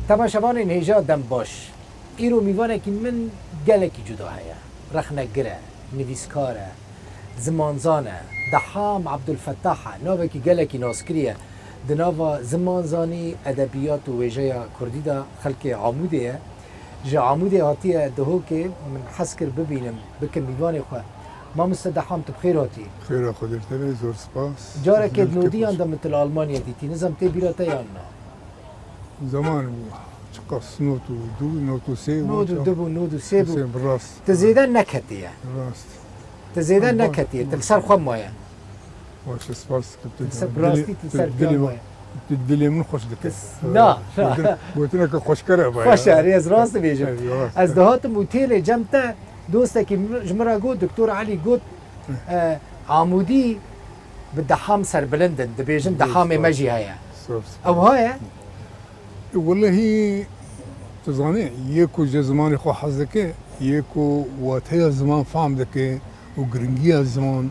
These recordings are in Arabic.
تماشاوان نهجا دم باش ایرو میوانه که من گلکی جدا هیا رخنگره نویسکاره زمانزانه دحام عبدالفتاحه ناوه که گلکی ناسکریه دناوا زمانزانی ادبیات و ویژه کردی دا خلق عموده جا عموده هاتیه دهو که من حس کر ببینم بکن میوان خواه ما مستدحام تبخیر هاتی خیر خودت تبه زور سپاس جاره که نودی آنده مثل آلمانیا دیتی نظام تی بیراتا یا نه زمان چقص نوتو دو نوتو سه نودو دبو نودو سيبو براست تزيدان نكتيه براست تزيدان نكتيه تلسر خم مويه واش سپاس تلسر براستي تلسر كم مويه تدلي من خوش دك لا قلت لك خوش كره خوش ريز راست بيجم از دهات موتيل جمتا دوستك جمرا قوت دكتور علي قوت عمودي بالدحام سر بلندن دبيجن دحام مجي هيا او هيا والله تزاني يكو زمان خو حظك يكو واتيا زمان فهم دك وقرنجيا زمان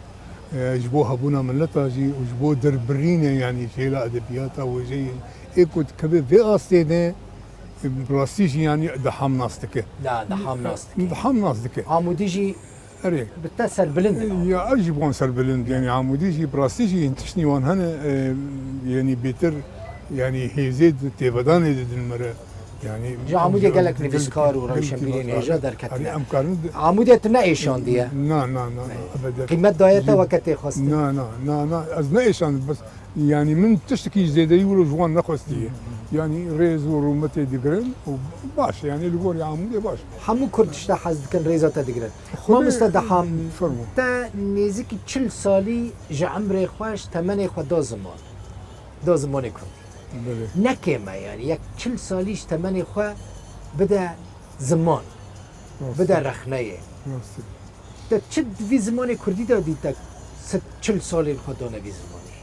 جبوها بونا ملتا جي وجبو دربرينه يعني شيلا ادبياتها وجي يكو كبي في استيده بلاستيجي يعني دحام ناستك لا دحام ناستك دحام ناستك عمودي جي اريك بتسر بلند يا اجيبون سر بلند يعني عمودي جي بلاستيجي انتشني وان هنا يعني بيتر يعني هي زيد تيفداني دي المره يعني جا عمودي قال لك نفسكار وروشن بيرين هجا دركتنا امكان عمودي تنايشون دي لا ابدا قيمة دايتا وقت خاص لا از نايشان بس يعني من تشتكي زيد يقولوا جوان نخستي يعني ريز ورومتي ديجرن وباش يعني اللي يقول يا عمودي باش حمو كردشتا حز كان ريزاتا ديجرن ما مستدحام فرمو تا نيزيكي 40 سالي جا عمري خوش تمني خو دو زمان كردي نکمه يعني یک 40 سالیش تمنی خو بده زمان بده رخنه تا چه دوی زمان کردی دادی تا 40 سالی خود دانه وی زمانی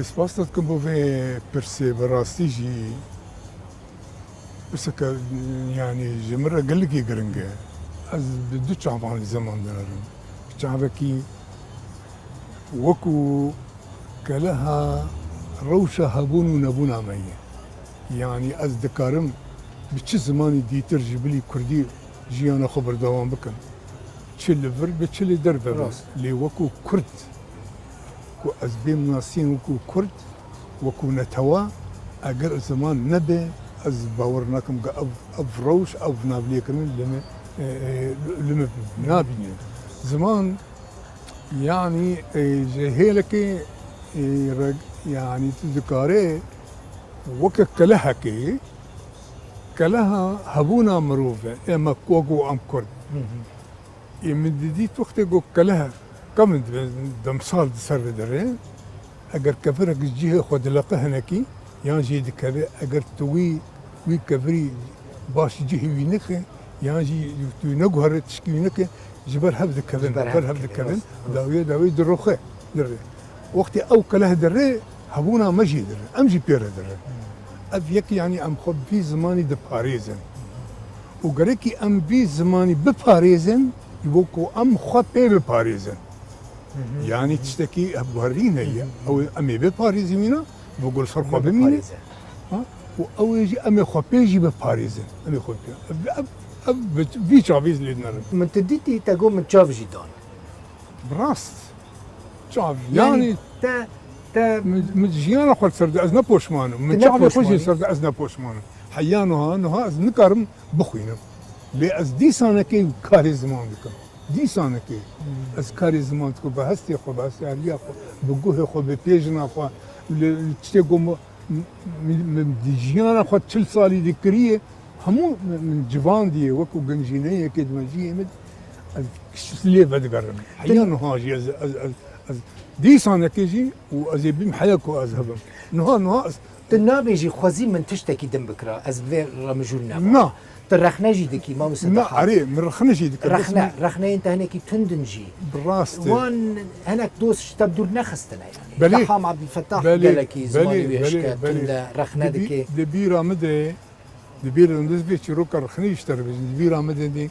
اسپاس داد کن بوی پرسه براستی جی بس که يعني جمرة قال لك يقرنجة از بدو تعبان زمان دارم تعبكي وكو كلها روشة هبون ونبون عمية يعني از دكارم بچه زماني ديتر جبلي كردي جيانا خبر دوام بكن چل فر بچل در ببن لي وكو كرد كو از بيم ناسين وكو كرد وكو نتوا اگر زمان نبي از باور ناكم اف روش اف نابليكن لما نابين زمان يعني جهيلك يعني تذكاري وك كلها كي كلها هبونا مروفة اما كوكو ام كرد من دي وقت جو كلها كم دمصال سر درين اگر كفرك جيه خد لقهنكي يعني جي دكبي اگر توي وي كفري باش جيه وينك يعني جي نجهر تشكينك جبر هبد كبن جبر هبد كبن داوي دروخه دري وقت او كله دري هبونا مجي دري امجي بير دري افيك يعني ام خب في زماني د باريزن وقريكي ام في زماني بباريزن يبوكو ام خب بباريزن يعني تشتكي ابورين هي او امي بباريزن مينا بقول فرقه بمين او يجي امي خب يجي بباريزن امي خب في شافيز اللي نرم من تديتي تقوم من تشاف جيدان براست شاف يعني تا مجيانا خل سرد ازنا بوشمانو من شاف خوشي سرد ازنا بوشمانو حيانو ها از نكرم بخوينم لي از دي سانكي كاري زمان بكم دي سانكي از كاري زمان تكو بهستي خو بهستي عليا خو بقوه خو ببيجنا خو تشتيقوم من ديجيانا خو 3 سالي دكريه همو من جوان دي وكو جنجينيه كد مجيه مد ليه بدقرم حيانو هاجي از دي سانكي جي وازي بيم حياكو ازهبم نها تنابي جي خوازي من تشتكي دم بكرا از في رمجولنا نا ترخنا جي دكي ما مسدحا لا عري من رخنا جي دكي رخنا انت هناكي تندنجي براست وان هناك دوس تبدو نخستنا يعني دحام عبد الفتاح قالكي زماني ويشكا تند رخنا دكي دبيرا مدى دبيرا مدى شروكا رخنا يشتر دبيرا مدى دي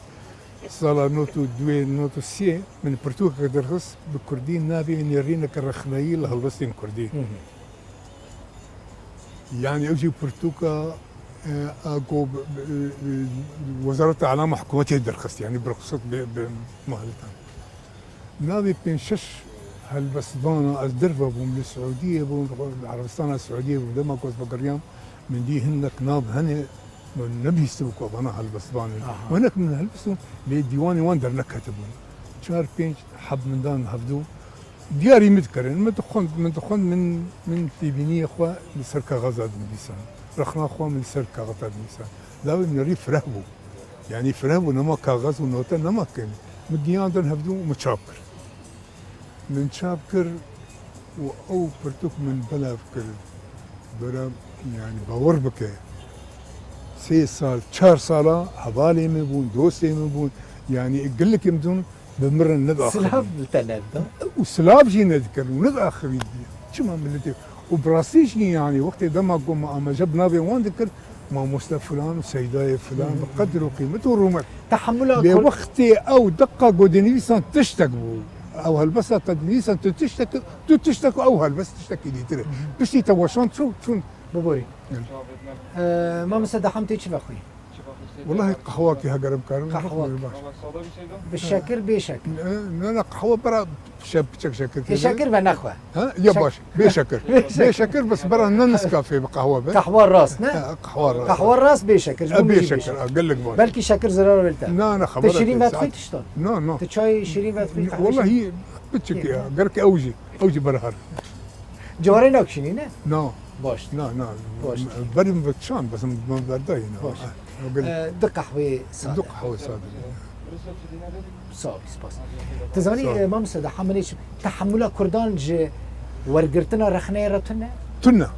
صالا نوتو دوي نوتو سي من برتوكا درخص بكردين نابي نيرينا كرخنايل هالبسين كردين يعني اوجي برتوكا اكو وزاره الاعلام حكومتي درخصت يعني برخصت بمهلتها نابي بين شش هالبسطانه ازدرفه بوم للسعوديه بوم العربستان السعوديه بوم دما كوز بقريان من دي هنك ناب هني من نبي يستوكوا بنا هالبسطانه وهناك من هالبسطون لديواني وان درنا كاتبون شهر بين حب من دان هفدو دياري مذكرين من دخون من تيبيني اخوا لسركا غزاد مديسان رخنا اخوا من سركا غزاد مديسان داوي من ريف فرهبو يعني فرهبو نما كاغز ونوتا نما كان مديان دن هفدو متشابكر من شابكر او برتوك من بلا فكر برا يعني باور بك 3 سال 4 ساله حوالي مبون دوسي مبون يعني يقول لك يمدون بمر الند اخر سلاف التناد وسلاف جي نذكر وند اخر يدي شما ملتي وبراسيش يعني وقت دما قوم اما جبنا بي وان ذكر ما مصطفى فلان وسيداي فلان بقدر قيمته ورومك تحملها لوقتي او دقه قدنيسان تشتكوا او هالبس قدنيسان تشتكوا او هالبس تشتكي دي ترى بس توشان شو ببوري ما مصدق حمتي شو اخوي والله قهوة كي هقرب كارم قهوة بالشكر بشكر لا قهوة برا شكر بشكر بنخوة ها يا باش بشكر بشكر بس برا نسكافيه بقهوة بس قهوة الراس نا قهوة الراس بشكر بشكر اقول لك باش بلكي شكر زرار بلتا لا انا خبرت تشيرين بعد خوي تشتون نو تشاي شيرين بعد خوي والله هي بتشكي قالك اوجي برهر جواري ناكشيني نا نو باش لا بري مفتشان بس ما برداي دق قهوة سادة دق قهوة سادة صافي سباس تزاني ما مصدق حمليش تحملها كردان ج ورقرتنا رخنة رتنا تنا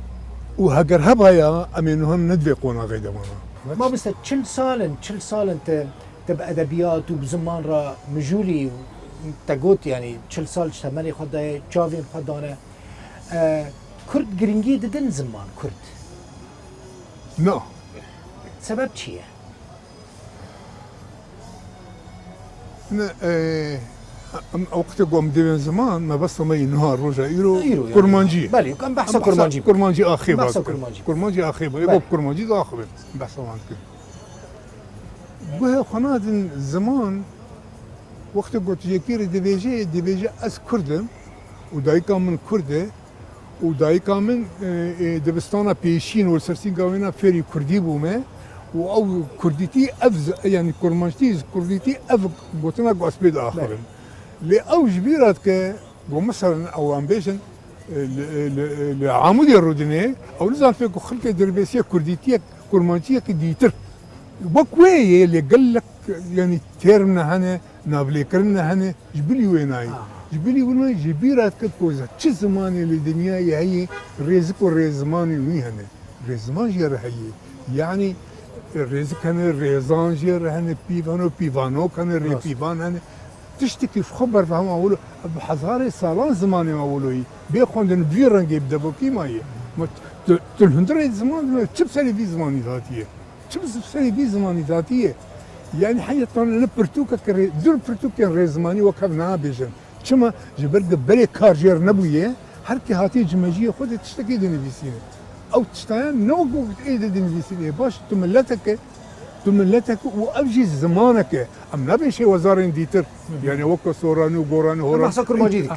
وهجر هبايا امينهم ندفقونا غيدا ما بس كل سال انت تبقى ادبيات وبزمان را مجولي تقوت يعني كل سال اشتمالي خداي جافين خدانا كرد جرينجي ددن زمان كرد نو سبب چیه؟ وقت قوم ديوان زمان ما بس ما نهار رجع يرو كرمانجي بله كم بحث كرمانجي كرمانجي اخي بحث كرمانجي اخي يبقى كرمانجي اخي بحث عن كده وهي خناد زمان وقت قلت يكير ديبيجي اس كردم ودايكا من كرده ودايكا من دبستانا بيشين والسرسين قاوينا فيري كردي بومه او كرديتي افز يعني كرمانجتي كرديتي اف قلتنا قاسبيد اخر لي او جبيرات ك مثلا او امبيشن لعمودي الردني او نزال فيكو خلقه دربيسيه كرديتيه كرمانجيه كديتر بكوي اللي قال لك يعني تيرنا هنا نابلي كرنا هنا جبلي ويناي جبلي ويناي جبيرات كوزا تش زماني للدنيا هي رزق ورزماني وي هنا رزمان جير هي يعني الرزق هنا ريزان جير هنا بيفانو كان ري بيفان هنا تشتكي في خبر فهم اقولوا بحضاري صالون زماني ما اقولوا بيخوندن فيرنج يبدا بوكي ماي تلهندري زمان تشبسلي في زماني ذاتيه تشبسلي في زماني ذاتيه يعني حاجه طن برتوكا دور برتوكا ريزماني وكبنا بيجن كما جبرق بلي كارجير نبويه حركه هاتي جماجيه خذ تشتكي دنيفيسين او تشتاين نوقف ايد دنيفيسين باش تملتك وابجي زمانك ام نبي شيء وزارين ديتر يعني وكو سورانو وغورانو هورا بحث كرمانجي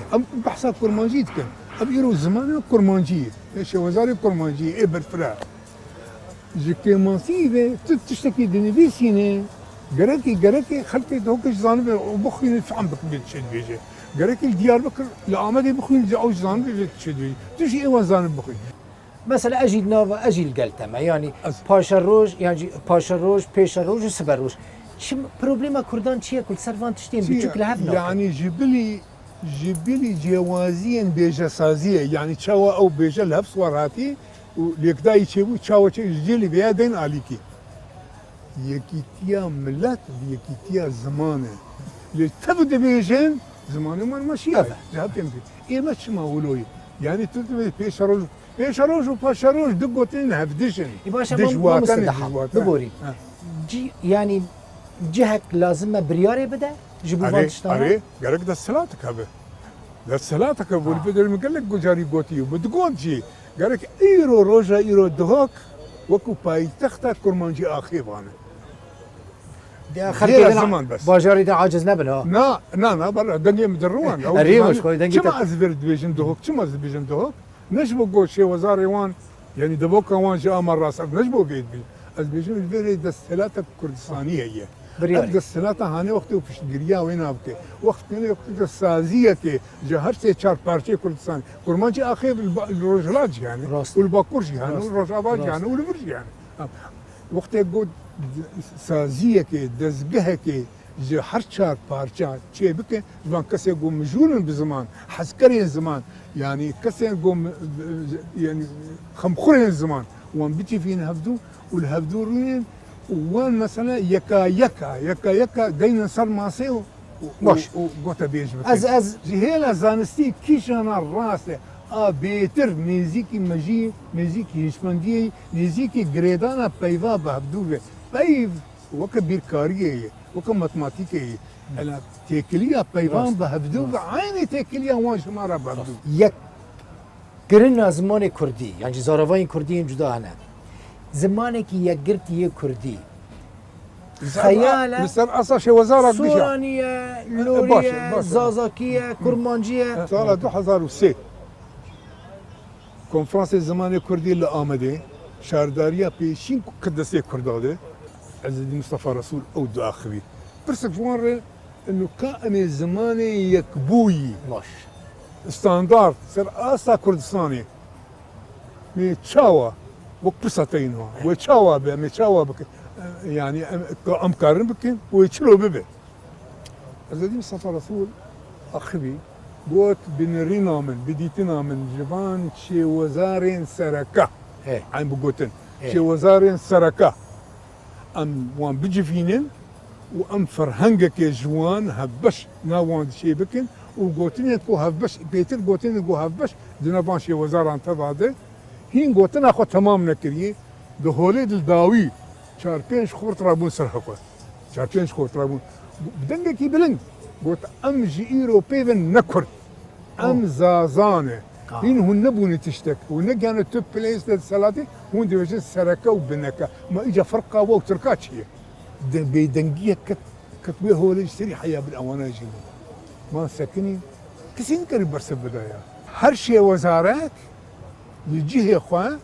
بحث كرمانجي كان ابيرو زمان كرمانجي شيء وزاري كرمانجي ابر فرا جي ماسيفه تشتكي دنيفيسين جركي خلقي دوكش زانب وبخي نفهم بك بتشد بيجي جركي ديار بكر لامدي بخي جاوش زانب بتشد بيجي تجي ايوان زانب بخي مثلا اجي نوفا اجي القلتما يعني باشا روج يعني باشا روج بيشا روج وسبر روج شو بروبليما كردان شيء كل سرفان تشتين بتشوك لهفنا يعني جبلي جوازيا بيجا سازيه يعني تشاوا او بيجا لهفس وراتي وليكدا يشيبو تشاوا جيلي بيادين عليكي يكيتيا ملات يكيتيا زمانه اللي تبدا بيجن زمانه ما ماشي جاب يمكن ايه ما تشما ولوي يعني تبدا بيشروج وباشروج دقوتين هفدشن يباشا ما مستدحى ببوري جي يعني جهك لازم برياري بدا جيبوا فانتشتانا عليه قالك ده صلاتك هذا ده صلاتك والفيديو اللي قال لك جاري قوتي وبتقول جي قالك ايرو روجا ايرو دهوك وكو پایتخت کرمانجی آخیوانه ده غير الزمان بس. باجاري ده عاجز نبن ها نا برا دنگی مدروان الريمش خوي دنگي چما از ورد بیجن دوک چما از بیجن دوک نجبو گوشه وزار وان يعني دبوك وان جاء مرة صار نجبو بيت بي از بیجن الفيري دستلات كردستانية هي بريالي دستلات هاني وقت وفش گريا وين ابكي وقت كني وقت السازية كي جهر سي چار پارچه كردستان كرمانجي اخير الرجلات يعني راست. والباكورج يعني راست. والرجابات راست. يعني والفرج يعني وقت يقول سازیه که دزگه که جه هر چار پارچه چه بکن زمان کسی گو مجولن بزمان حسکری زمان يعني کسی گو يعني خمخورين زمان وان بيجي فين هفدو والهفدورين وان مثلا يكا دينا صار ماسيو باش. وقوتا بيج بكن از جهيلا زانستي كيشانا الراسه بيتر نزيكي مجي نزيكي هشمندي نزيكي جريدانا بيفا بهبدوه بيف وك بيركاريه وك ماتماتيكيه انا تيكليا بيفان بهبدوه عيني تيكليا وان شمارا بهبدوه یک گرن زمان کردی یعنی زاروای کردی این جدا هنه زمانی که یک گرتی یک کردی خیاله مستر اصلا شي وزاره بشع سورانیه لوریه باشا. زازاکیه کرمانجیه سال 2003 کنفرانس زمان کردی اللي آمده شارداريا بيشين قدسي كرداده عز الدين مصطفى رسول او داخبي برسك فوار انه كان زمان يكبوي باش ستاندارد سر اسا كردستاني مي تشاوا وقصتين وتشاوا مي تشاوا بك يعني ام كارن بك ويتشلو ببه عز الدين مصطفى رسول اخبي قوت بنرينا من بديتنا من جبان شي وزارين سركه ايه عم بقوتن إيه. شي وزارين سركه ام وان بيجي فينن وام فرهنجك يا جوان هبش ناوان شي بكن وقوتن كو هبش بيتر قوتن كو هبش دنا شي وزاره انتظاده هين قوتن اخو تمام نكري دهولي الداوي شار بينش خورت رابون سرحقه شار بينش خورت رابون بدنجك بلنج قلت ام جيرو بيفن نكرت ام زازانه هين هون نبوني تشتك ونجانا توب بليس للسلاتي هون ديفيجن سركه وبنكه ما اجى فرقه وتركات هي بيدنجيه كتبيه هو اللي يشتري حياه بالاوانه يجيبه ما سكني كسين قريب برس البدايه هر شيء وزارات يجي يا اخوان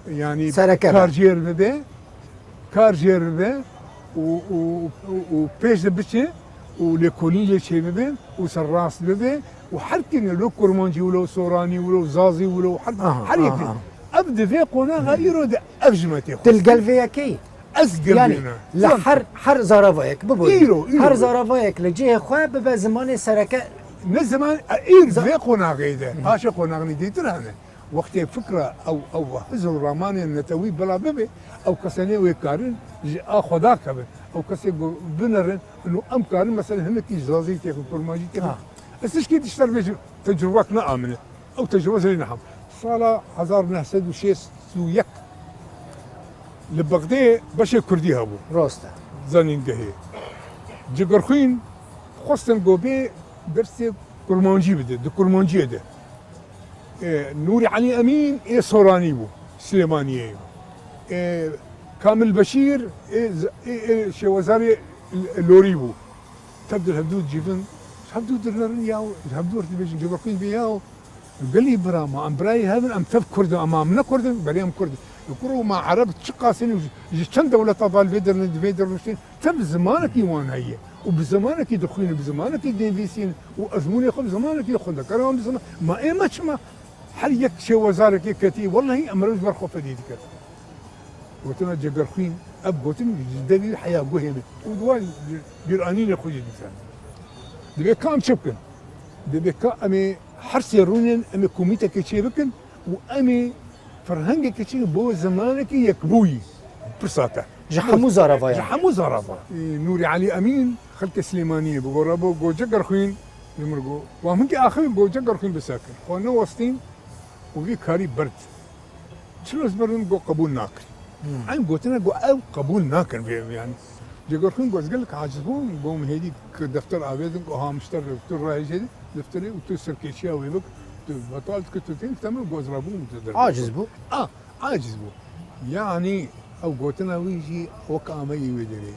يعني سركه كارجير بده كارجير بده وبيش بشي وليكولي شيء بده وسراس بده وحركنا لو كرمانجي ولو سوراني ولو زازي ولو حركنا ابدا في قناه غيره افجمتي تلقى الفياكي اسقل يعني بينا لحر زارافايك ببوي إيرو. هر زارافايك لجيه خواه ببا زمان سركه من زمان اير في قناه غيده هاشا قناه نديتر هنا وقت فكره او حزب الرماني النتوي بلا ببي او كسني ويكارن خدا كبه او كسي بنرن انه ام كارن مثلا هنا كي زازي تاكل كرمانجي تاكل بس كي تشتغل بيش تجربك نآمنة او تجربه زي نحم صاله 1906 سويك لبغداد باش كردي هابو راسته زانين قهي جگرخوين خواستن قوبي درسي كرمانجي بده دو كرمانجي ده نوري علي امين سوراني بو سليمانيه كامل بشير شي وزاري لوري بو تبدو الهبدود جيفن هبدو درن ياو هبدو تبيجي جگرخوين بياو قال لي برا ما ام براي هذا ام تف كرد امامنا كرد بريم كرد يقولوا ما عربت شقاسين كم دولة تضال فيدر وشتين تب زمانك يوان هي وبزمانك يدخلين بزمانك يدينفيسين وازموني خب زمانك يدخل كلام بزمان ما ايه ما تشما هل يكشي وزارك كتي والله امروز برخو فديدك قلتنا جقرخين اب قلتن جدبي الحياه قهمه ودوال بيرانين يا خويا الانسان دبي كام شبكن دبي كامي حرسي رونين امي كوميتا كيشي بكن وامي فرهنگ كتير بو زمانك يكبوي برساته جحمو زارافايا جحمو زرافه نوري علي امين خلك سليمانيه بقربو جو جقرخين يمرقو ومنك اخر جو جقرخين بساكن وانا وسطين وفي كاري برد شلون زبرن جو قبول ناكل عين قلتنا جو او قبول ناكل يعني جقرخين جو قال لك عاجزون قوم هيدي دفتر عبيد ها مشتر دفتر راهي جدي دفتري وتسر كيشيا ويبك بطالت كنت تمام جوز رابون عاجز بو عاجز بو يعني او قوتنا ويجي وكامي يدري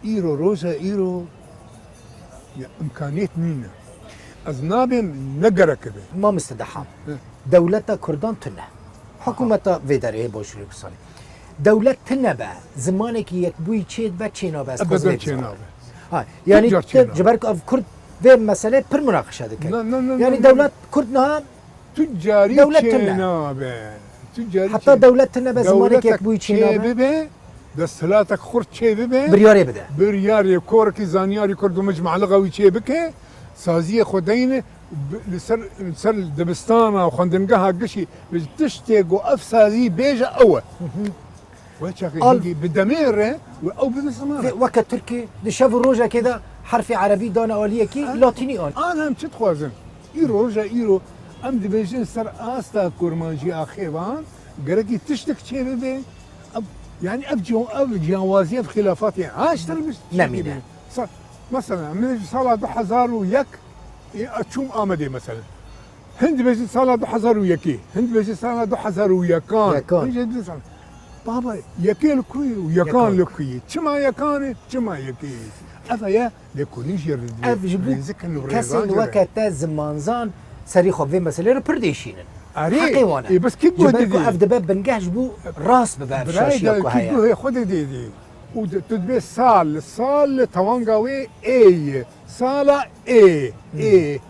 ايرو روزا ايرو امكانيات نينا ازنابم نقرا كده ما مستدحام دولة كردان تنه حكومة فيداري بوشري بصالي دولة تنه بقى زمانك يكبوي تشيد با تشينا بس ابدا تشينابه هاي يعني تجار تشينابه. جبرك اف كرد في مسألة بر مناقشة دكي لا لا لا يعني لا. دولة كردنا تجاري دولة تشينابه تجاري حتى دولة تنه بس زمانك يكبوي تشينا ببه دستلاتك خرد شي ببه برياري بده برياري كوركي زانياري كردو مجمع لغوي شي بكه سازيه خدينه لسر دبستانا وخندنقها قشي بتشتيق وقف سازي بيجا أول وشاكي هيجي بدمير او بدسمارة وقت تركي دشاف الروجا كده حرف عربي دانا اوليه كي لاتيني اون انا هم تخوازن ايرو رجا ايرو ام دبيجن سر استا كورمانجي اخيبان قرقي تشتك شي ببي يعني اب جوازيه في خلافات يعني عاش تربش نمينة. مثلا من صلاة 2001 اتشوم امدي مثلا هند بيجي صلاة 2001 هند بيجي صلاة 2001 يكان. بابا يكي الكوي ويكان الكوي كما يكان كما يكي افيا لكوليج يرد اف جبو كسين وقت زمانزان سريخو في مسألة برديشينن حقي وانا بس كيف جبركو اف دباب بنقاش بو راس بباب شاشيكو هيا كيف خد دي وتدبي صال توانغاوي اي صالة اي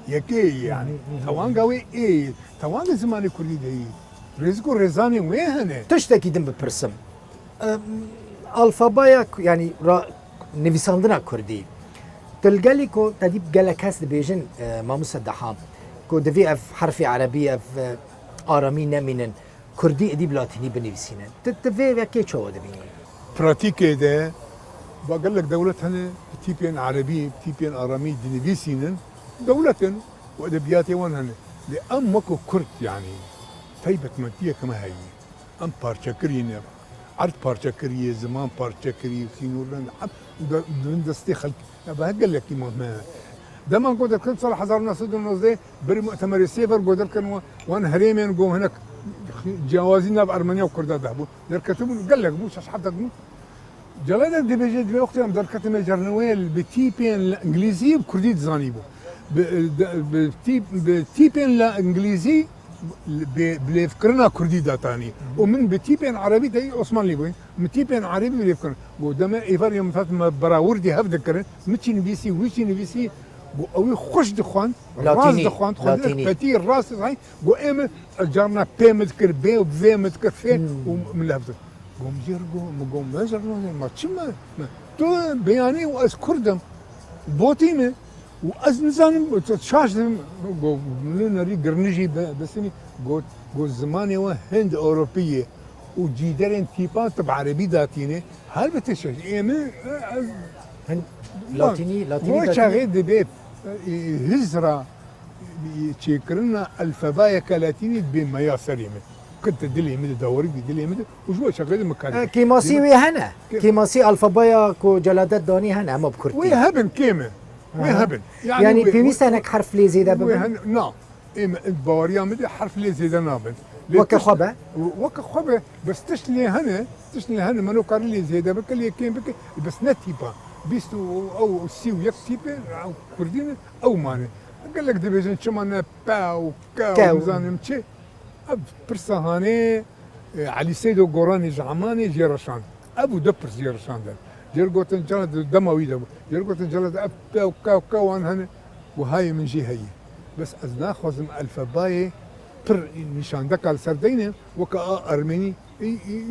يكي يعني توانغاوي اي توانغ زماني كوري دي رزقو رزاني وين تشتكي دم ببرسم الفابايا يعني نویساندنا کردی تلقالي كو تديب قال كاس بيجن ما مصدحام كو دفي اف حرف عربي اف آرامي نمينن كردي اديب لاتيني بنفسينن تتفي كي شو دبيني براتيكي ده بقول لك دولتنا بتيبين عربي بتيبين آرامي دنيفيسينن دولة وادبياتي وانهن لأم مكو كرد يعني طيبة منتية كما هي ام بارشكرين عرض بارشكرية زمان بارشكرية سينورن من دستي خلق بقول لك ما دائما قدر كنت صلاح حزار الناس دي بري مؤتمر السيفر قدر كان وان هريمين جو هناك جوازينا بارمينيا وكردا ذهبوا دركتهم قال لك مش حتى جلالة دي بيجي دي وقت يوم دركتهم جرنويل بتيبين الانجليزي بكردي زانيبو بتيبين الانجليزي بليفكرنا كردي داتاني ومن بتيبين عربي داي عثمان ليبوي متيبين عربي بليفكرنا قدام ايفار يوم فات ما براوردي هف ذكرن متي نبيسي ويشي نبيسي او خوش دخوان راس دخوان دخوان فتي الراس صحيح قو ام جارنا بي مذكر بي وفي مذكر في ومن لهفت قوم جرقو قوم مجرنا ما تشما تو بياني واس كردم بوتيمه واز نزان تشاش قو نري قرنجي بسني قو زماني هند اوروبيه وجيدرين تيبان تبع عربي داتيني هل بتشاش ايمه لاتيني مو شاغي دبي هزرة تشكرنا الفبايا كلاتيني بما ياسريمه كنت دلي مد دوري دلي مد وجوا شغال مكان كيماسي وي هنا كيماسي الفبايا كو جلادات دوني هنا ما بكرتي وي هبن كيمه وي هبن يعني بيميس انك حرف لي زيدا ببن نعم بوريا مد حرف لي زيدا نابن وكخبه بس تشلي هنا منو قال لي زيدا بك اللي كيم بك بس نتيبا بيستو او سيو يكسيبه او كردين او ماني قال لك دبيجن شمانا باو كاو زانم تشي برسهاني علي سيدو قراني زعماني جيرشان ابو دبرس جيرشان ده جرقوتن جلد دموي ده جرقوتن جلد اب باو كاو هنا وهاي من جهه هي بس از ناخذ الفبايه بر نشان دك على سردينه وكا ارميني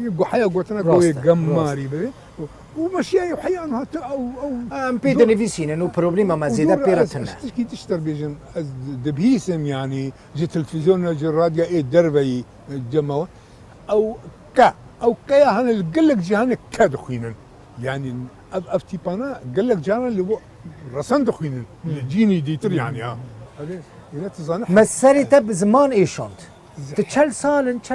يبقوا حياه قوتنا قوي جماري بي ومشي حيان او ام بيدني فيسين انه بروبليما ما زيدا بيرتنا كي تشتر بيجن دبيسم يعني جي تلفزيون جي راديو اي دربي جماوه او كا هن قال لك جهان كادخينا يعني افتي بانا قال لك جهان اللي هو رسن دخينا جيني ديتر يعني مسري تب زمان ايشانت تشل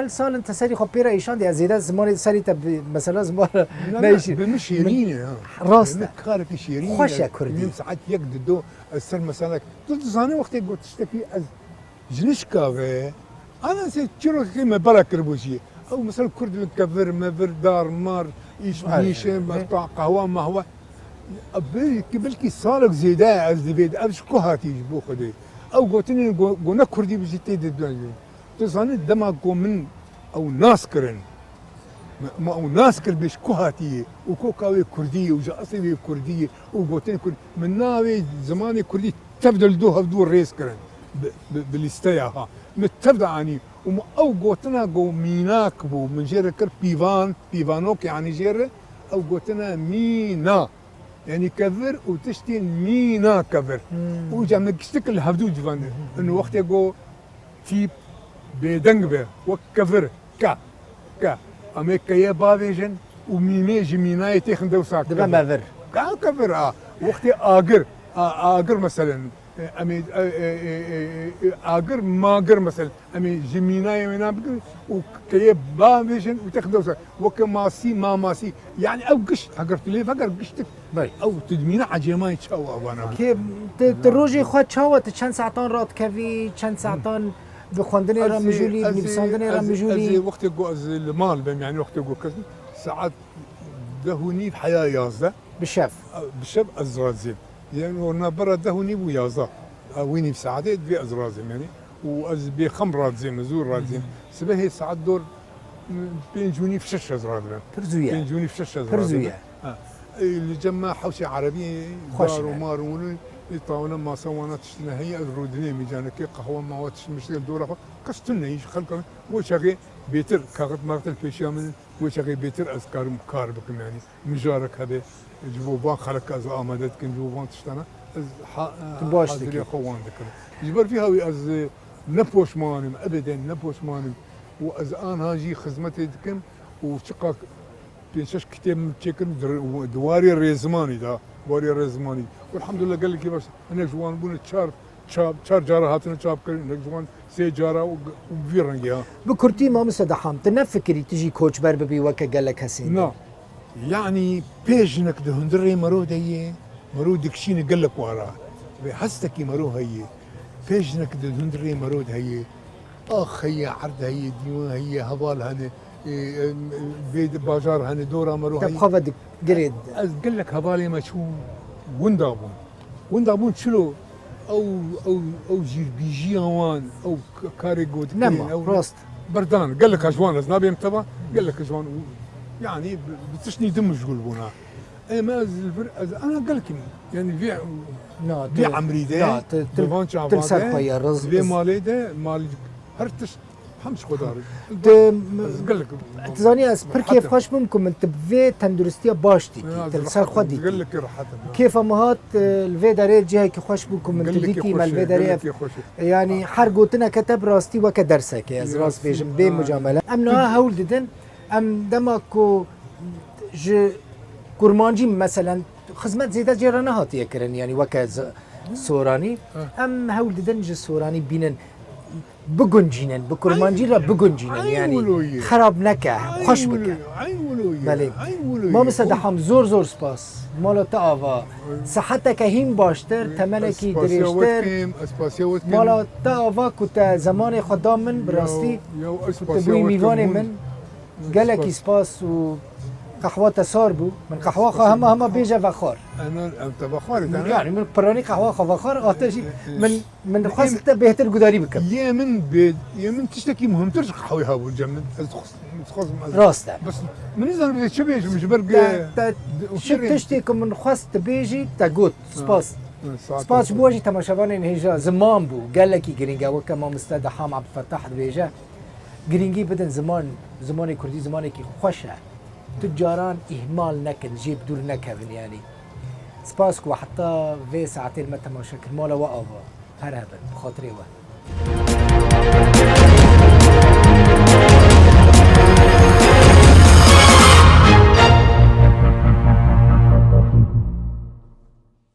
سال تسري خبيره ايشان دي زيدا زمان سري تب مثلا زمان ماشي بمشيرين راسنا كارك شيرين خوش كردي ساعات يقددو السر مثلا تزاني وقت قلت تشتكي جنشكا انا سي تشرو كيما برا كربوشي او مثلا كرد الكفر مفر دار مار ايش ميشه مقطع قهوه ما هو بلكي صارك زيدا از دبيد ابش كوهاتي بو خدي او قوتني قونا كردي بجي تيد تزاني دما قو من او ناس كرن ما او ناس كر بيش كوهاتي وكوكاوي كرديه وجاسوي كرديه وقوتني كرد من ناوي زماني كردي تبدل دو هفدو ريس كرن بالاستيا ها متبدا عني او قوتنا قو ميناك بو من جير كر بيفانوك يعني جير او قوتنا مينا يعني كفر وتشتين مينا كفر وجا مكستك الهفدو جفان انه وقت يقو في بدنگ به وكفر كا اما كيا بافيجن وميميج ميناي تخن دو ساك دبا مافر كفر وقت اجر مثلا امي اجر ماجر مثلا امي جميناي منا وكيا بافيجن وتخن دو ساك وكماسي ماماسي يعني او قش اجر لي فقر قشتك او تدمينا عجيماي تشاو ابانا كي تروجي خو تشاو چند ساعتان رات كافي چند ساعتان بخواندني را مجولي بنفساندني را مجولي وقت يقو از المال بهم يعني وقت يقو كذا ساعات دهوني بحياة يازده بالشاف بالشب ازرازيم يعني ورنا برا دهوني ويازا ويني في ساعات في ازرازيم يعني واز بخمر رازيم زور رازيم سبه ساعات دور بين جوني في شش ازرازيم ترزويا بين جوني في شش ازرازيم ترزويا اللي جمع حوشي عربي دار ومار وني يطاونا ما سوانا تشتنا هي الرودني ميجانا كي قهوه ما واتش مشتل دورا كستنا يش خلق وشغي بيتر كاغت مارتل بيشامن وشغي بيتر اذكار مكار بكم يعني مجارك هذا جبوبان خلق از امادت كن جبوبان تشتنا تباش حاضر خوان ذكر جبر فيها از نبوش مانم ابدا نبوش مانم واز ان هاجي خدمتي دكم وشقاق بينشش كتاب تشكن دواري الريزماني دا دواري الريزماني والحمد لله قال لك كيفاش انا جوان بون تشار جاره هاتنا تشاب كن جوان سي جاره وفيرنجي بكرتي ما مصدحام تنفكري تجي كوتش بر ببي وكا قال لك هسين نا يعني بيجنك دهندري مرود هي مرود دكشين قال لك وراه بحستكي مرو هي بيجنك دهندري مرود هي اخ هي عرض هي ديوان هي هبال هني بيد باجار هني دورا مرو هي تبخا بدك قريد قال لك هبالي ما شو وندابون شلو او جير بيجي اوان او كاري جود نما راست بردان قال لك اجوان از نابي متبا قال لك اجوان يعني بتشني دم شغل بونا اي ما انا قال لك يعني في عمري ده تلسر خويا رز في مالي ده مال هرتش همش خداري قال لك تزاني از پر كيف خوش ممكن من تبفي تندرستيا باشتي تلسر خدي قال لك راحتنا كيف امهات الفي داري جهه كي خوش ممكن من تديكي مال الفي داري يعني حرقوتنا كتب راستي وكدرسك يا راس بيجم بين مجامله امنا هول ددن ام دماكو ج كرمانجي مثلا خدمت زياده جيرانه هاتيه كرن يعني وك سوراني ام هول ددن ج سوراني بينن بگنجینن بکرمانجی را بگنجینن یعنی خراب نکه خوش بکه بله ما مثل دحام زور سپاس مالا تا آوا صحتك هیم باشتر تمنکی دریشتر مالا تا آوا کتا زمان خدا من براستی کتا بوی میوان من گلکی سپاس و قهوه تسار بو من قهوه خواهم همه بیجه وخار انت بخار يعني من براني قهوه وخار آتشي من خواست بهتر گداری بكم يمن تشتكي مهم ترجع قهوه هابو الجمن راسته بس من اذا بدي تشبيش مش برق شو تشتكي من خواست بيجي تاغوت سباس بوجي تماشاوان هيجا زمان بو قال لك جرينجا وكما مستدى حام عبد الفتاح بيجا جرينجي بدن زمان كردي زماني كي خوشه تجاران إهمال نكن جيب دور نكهن يعني سباسكو حتى في ساعتين متى ما شكل مالا وقفا هرهبا بخاطري